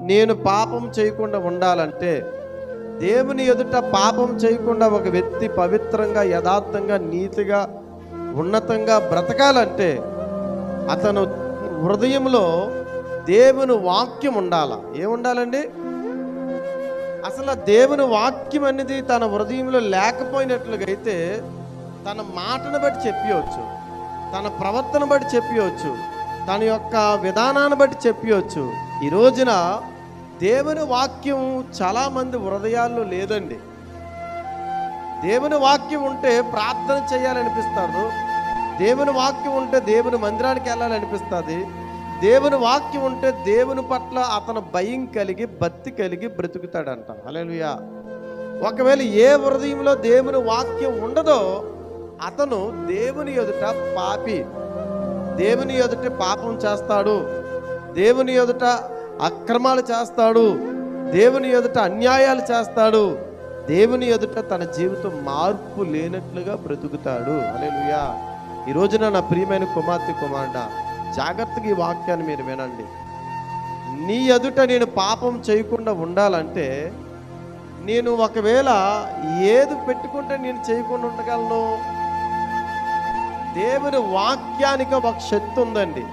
నేను పాపం చేయకుండా ఉండాలంటే, దేవుని ఎదుట పాపం చేయకుండా ఒక వ్యక్తి పవిత్రంగా, యథార్థంగా, నీతిగా, ఉన్నతంగా బ్రతకాలంటే అతను హృదయంలో దేవుని వాక్యం ఉండాల. ఏముండాలండి? అసలు దేవుని వాక్యం అనేది తన హృదయంలో లేకపోయినట్లుగా అయితే తన మాటను బట్టి చెప్పవచ్చు, తన ప్రవర్తన బట్టి చెప్పవచ్చు, తన యొక్క విధానాన్ని బట్టి చెప్పవచ్చు. ఈ రోజున దేవుని వాక్యం చాలామంది హృదయాల్లో లేదండి. దేవుని వాక్యం ఉంటే ప్రార్థన చేయాలనిపిస్తాడు, దేవుని వాక్యం ఉంటే దేవుని మందిరానికి వెళ్ళాలనిపిస్తుంది, దేవుని వాక్యం ఉంటే దేవుని పట్ల అతను భయం కలిగి, భక్తి కలిగి బ్రతుకుతాడంట. హల్లెలూయా. ఒకవేళ ఏ హృదయంలో దేవుని వాక్యం ఉండదో అతను దేవుని ఎదుట పాపి, దేవుని ఎదుట పాపం చేస్తాడు, దేవుని ఎదుట అక్రమాలు చేస్తాడు, దేవుని ఎదుట అన్యాయాలు చేస్తాడు, దేవుని ఎదుట తన జీవితం మార్పు లేనట్లుగా బ్రతుకుతాడు. హల్లెలూయా. ఈ రోజున నా ప్రియమైన కుమార్తె, కుమారుడా, జాగ్రత్తగా ఈ వాక్యాన్ని మీరు వినండి. నీ ఎదుట నేను పాపం చేయకుండా ఉండాలంటే, నేను ఒకవేళ ఏది పెట్టుకుంటే నేను చేయకుండా ఉండగలను? దేవుని వాక్యానికి ఒక శక్తి ఉందండి.